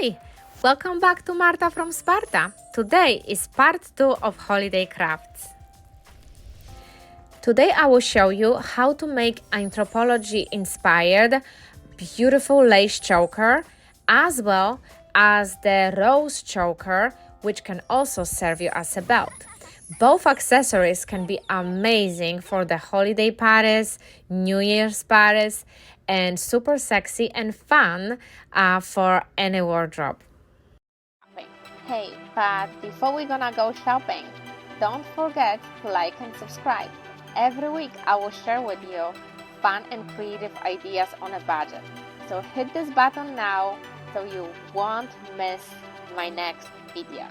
Hi, welcome back to Marta from Sparta. Today is part 2 of holiday crafts. Today I will show you how to make anthropology inspired beautiful lace choker as well as the rose choker, which can also serve you as a belt. Both accessories can be amazing for the holiday parties, New Year's parties, and super sexy and fun for any wardrobe. Hey, but before we're gonna go shopping, don't forget to like and subscribe. Every week I will share with you fun and creative ideas on a budget. So hit this button now so you won't miss my next video.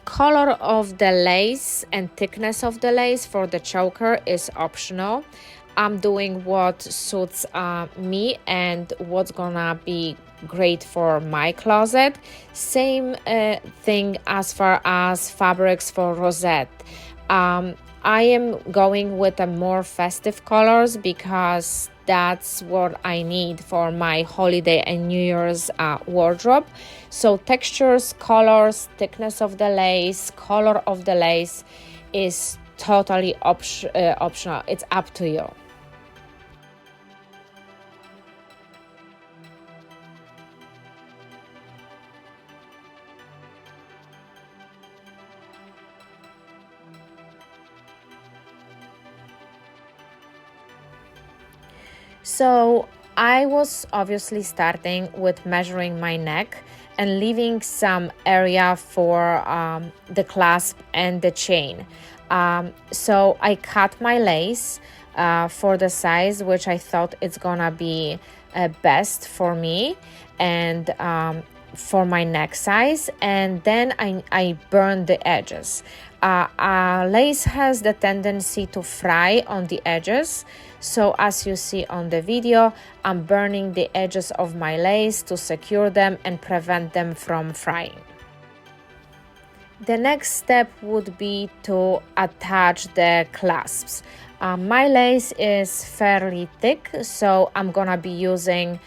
Color of the lace and thickness of the lace for the choker is optional. I'm doing what suits me and what's gonna be great for my closet. Same thing as far as fabrics for rosette. I am going with a more festive colors because that's what I need for my holiday and New Year's wardrobe. So textures, colors, thickness of the lace, color of the lace is totally optional. It's up to you. So I was obviously starting with measuring my neck and leaving some area for the clasp and the chain. So I cut my lace for the size which I thought it's gonna be best for me and for my neck size, and then I burned the edges. Lace has the tendency to fry on the edges, so as you see on the video, I'm burning the edges of my lace to secure them and prevent them from frying. The next step would be to attach the clasps. My lace is fairly thick, so I'm gonna be using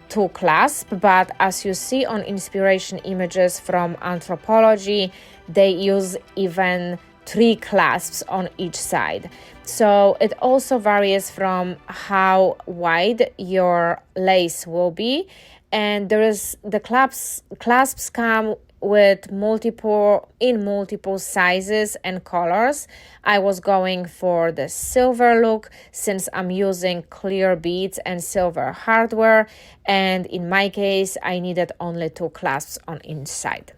2 clasps, but as you see on inspiration images from Anthropology, they use even 3 clasps on each side. So it also varies from how wide your lace will be, and the clasps come with multiple sizes and colors. I was going for the silver look since I'm using clear beads and silver hardware, and in my case I needed only 2 clasps on each side.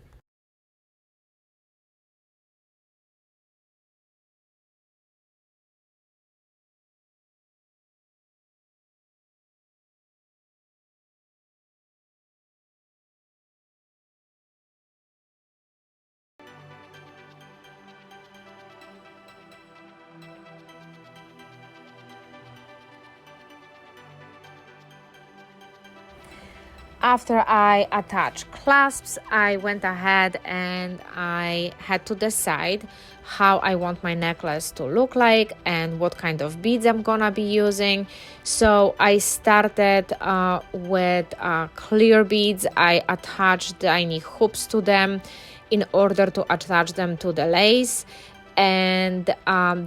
After I attached clasps, I went ahead and I had to decide how I want my necklace to look like and what kind of beads I'm gonna be using. So I started with clear beads. I attached tiny hoops to them in order to attach them to the lace. And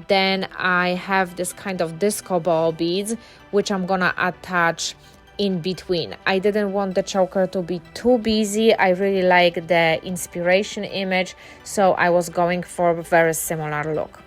then I have this kind of disco ball beads, which I'm gonna attach in between. I didn't want the choker to be too busy. I really like the inspiration image, so I was going for a very similar look.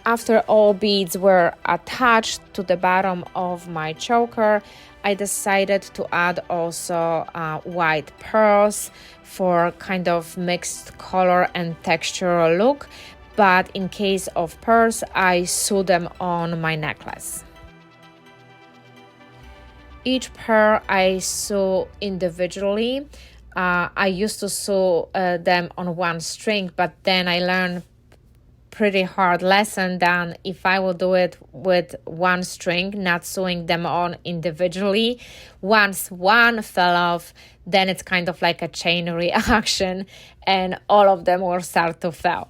After all beads were attached to the bottom of my choker, I decided to add also white pearls for kind of mixed color and texture look. But in case of pearls, I sew them on my necklace. Each pearl I sew individually. I used to sew them on one string, but then I learned pretty hard lesson than if I will do it with one string, not sewing them on individually. Once one fell off, then it's kind of like a chain reaction and all of them will start to fall.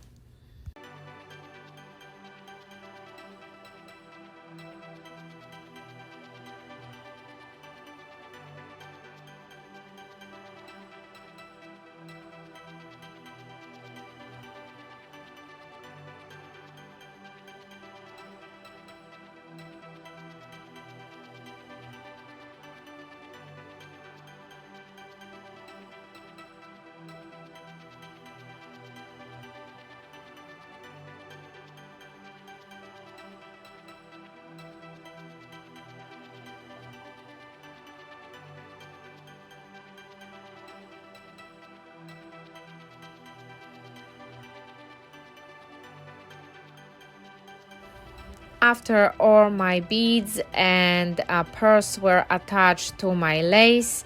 After all my beads and pearls were attached to my lace,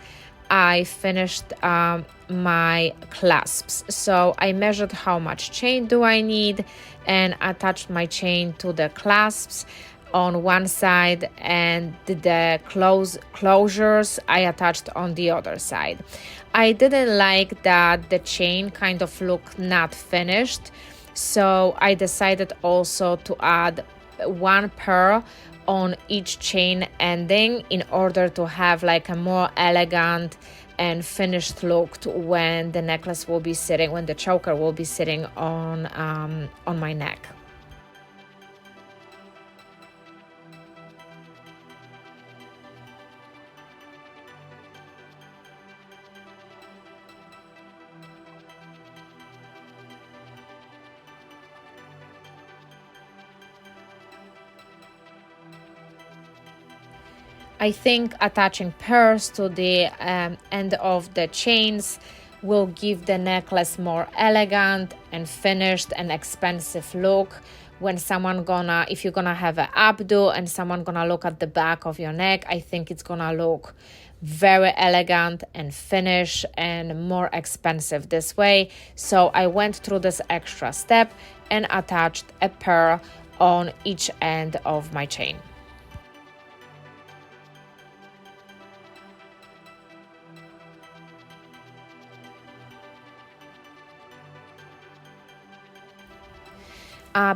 I finished my clasps. So I measured how much chain do I need and attached my chain to the clasps on one side, and the closures I attached on the other side. I didn't like that the chain kind of looked not finished, so I decided also to add one pearl on each chain ending in order to have like a more elegant and finished look when the necklace will be sitting, when the choker will be sitting on my neck. I think attaching pearls to the end of the chains will give the necklace more elegant and finished and expensive look when if you're gonna have an updo and someone gonna look at the back of your neck. I think it's gonna look very elegant and finished and more expensive this way. So I went through this extra step and attached a pearl on each end of my chain.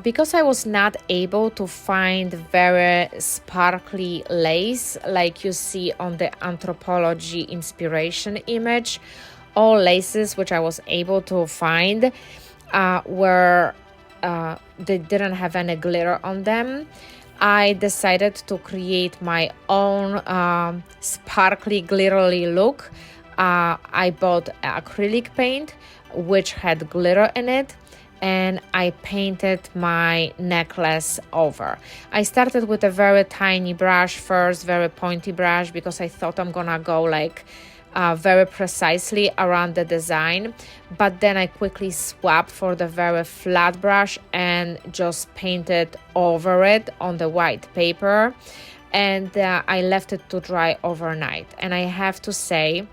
Because I was not able to find very sparkly lace like you see on the Anthropology inspiration image, all laces which I was able to find were they didn't have any glitter on them. I decided to create my own sparkly glittery look. I bought acrylic paint which had glitter in it, and I painted my necklace over. I started with a very tiny brush first, very pointy brush, because I thought I'm gonna go like very precisely around the design, but then I quickly swapped for the very flat brush and just painted over it on the white paper, and I left it to dry overnight. And I have to say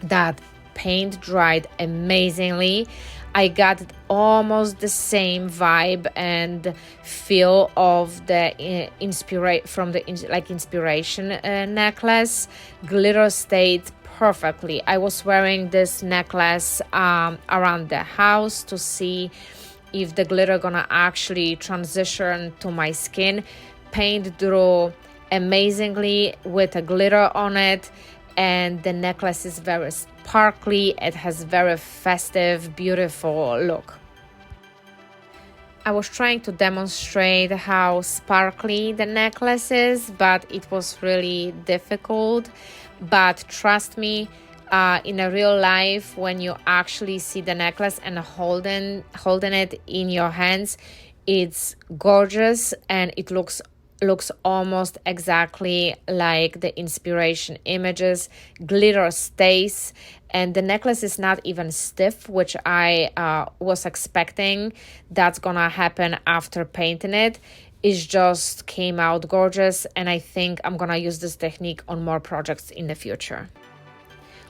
that paint dried amazingly. I got almost the same vibe and feel of the inspiration necklace. Glitter stayed perfectly. I was wearing this necklace around the house to see if the glitter gonna actually transition to my skin. Paint drew amazingly with a glitter on it, and the necklace is very sparkly. It has very festive, beautiful look. I was trying to demonstrate how sparkly the necklace is, but it was really difficult. But trust me, in a real life, when you actually see the necklace and holding it in your hands, It's gorgeous, and it looks almost exactly like the inspiration images. Glitter stays, and the necklace is not even stiff, which I was expecting that's gonna happen after painting it. It just came out gorgeous, and I think I'm gonna use this technique on more projects in the future.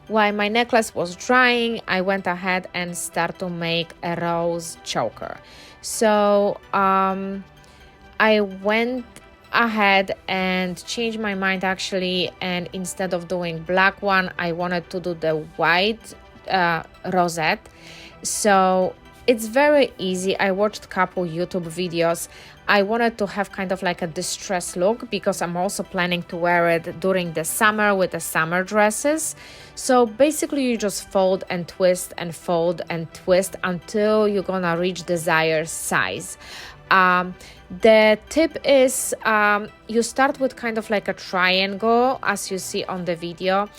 While my necklace was drying, I went ahead and started to make a rose choker. So I went ahead and changed my mind actually, and instead of doing black one, I wanted to do the white rosette. So it's very easy. I watched a couple YouTube videos. I wanted to have kind of like a distressed look because I'm also planning to wear it during the summer with the summer dresses. So basically you just fold and twist and fold and twist until you're gonna reach desired size. The tip is you start with kind of like a triangle as you see on the video,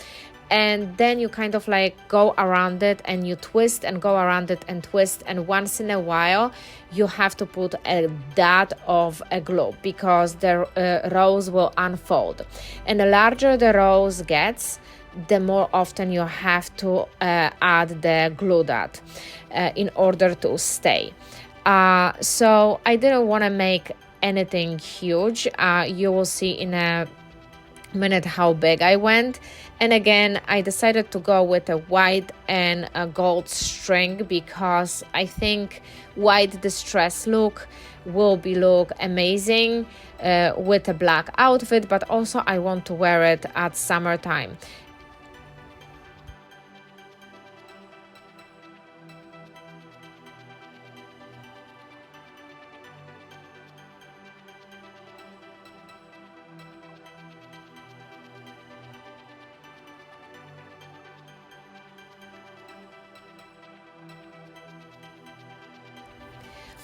and then you kind of like go around it and you twist and go around it and twist, and once in a while you have to put a dot of a glue because the rose will unfold, and the larger the rose gets, the more often you have to add the glue dot in order to stay. So I didn't want to make anything huge. You will see in a minute how big I went. And again, I decided to go with a white and a gold string because I think white distress look will be look amazing with a black outfit, but also I want to wear it at summertime.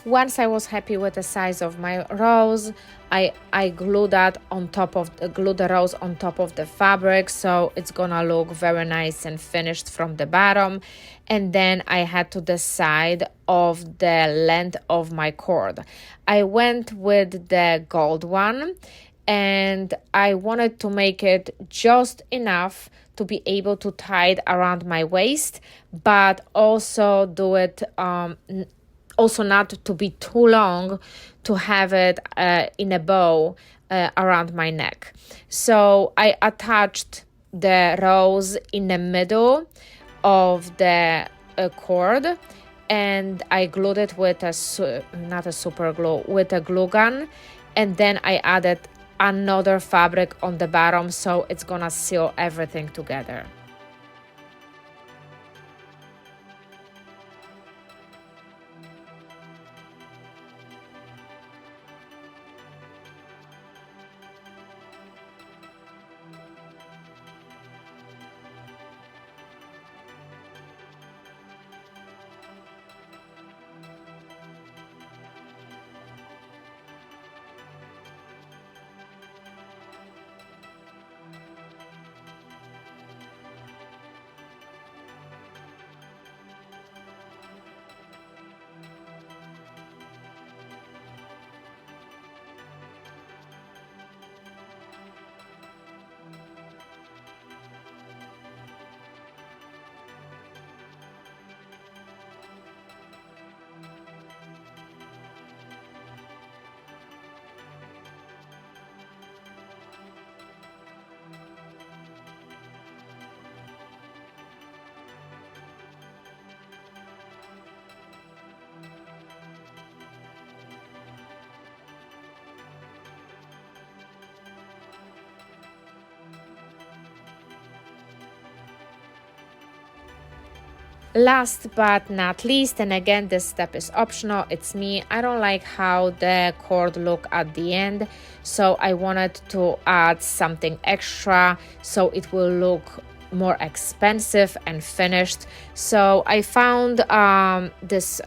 Once I was happy with the size of my rose, I glue that on top of glue the rose on top of the fabric, so it's gonna look very nice and finished from the bottom. And then I had to decide of the length of my cord. I went with the gold one, and I wanted to make it just enough to be able to tie it around my waist, but also do it also not to be too long to have it in a bow around my neck. So I attached the rose in the middle of the cord, and I glued it with not a super glue, with a glue gun, and then I added another fabric on the bottom, so it's gonna seal everything together. Last but not least, and again this step is optional, it's me, I don't like how the cord look at the end, so I wanted to add something extra so it will look more expensive and finished. So I found this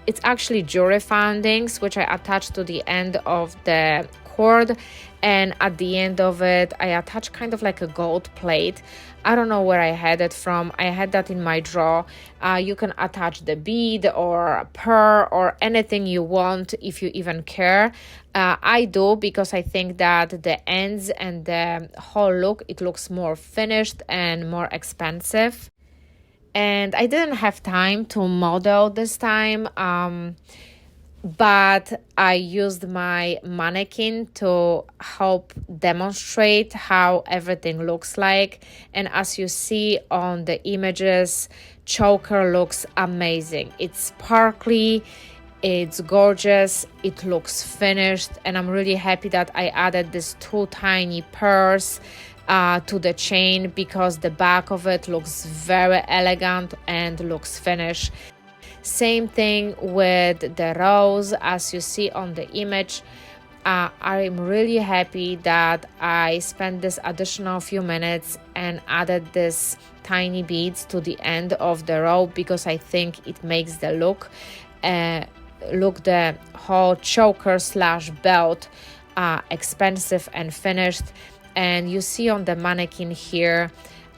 it's actually jewelry findings which I attached to the end of the cord, and at the end of it I attach kind of like a gold plate. I don't know where I had it from. I had that in my drawer. You can attach the bead or a pearl or anything you want if you even care. I do, because I think that the ends and the whole look, it looks more finished and more expensive. And I didn't have time to model this time. But I used my mannequin to help demonstrate how everything looks like. And as you see on the images, Chocker looks amazing. It's sparkly, it's gorgeous, it looks finished, and I'm really happy that I added these two tiny pearls to the chain, because the back of it looks very elegant and looks finished. Same thing with the rose, as you see on the image. I'm really happy that I spent this additional few minutes and added this tiny beads to the end of the row, because I think it makes the look the whole choker slash belt expensive and finished. And you see on the mannequin here,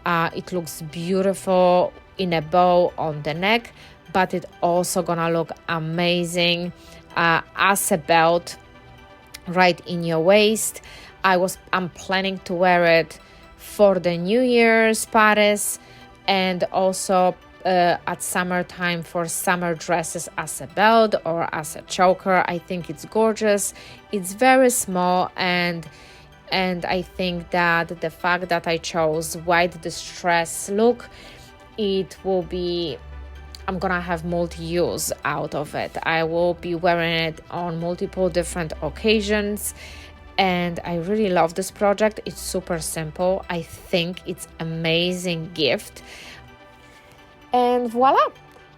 it looks beautiful in a bow on the neck, but it also gonna look amazing as a belt right in your waist. I'm planning to wear it for the New Year's parties, and also at summertime for summer dresses as a belt or as a choker. I think it's gorgeous. It's very small, and I think that the fact that I chose white distress look, it will be, I'm gonna have multi-use out of it. I will be wearing it on multiple different occasions, and I really love this project. It's super simple. I think it's amazing gift. And voila!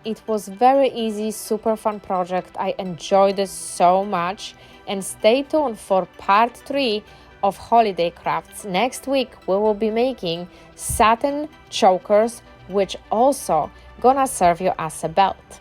It was very easy, super fun project. I enjoyed this so much. And stay tuned for part 3 of holiday crafts. Next week we will be making satin chokers, which also gonna serve you as a belt.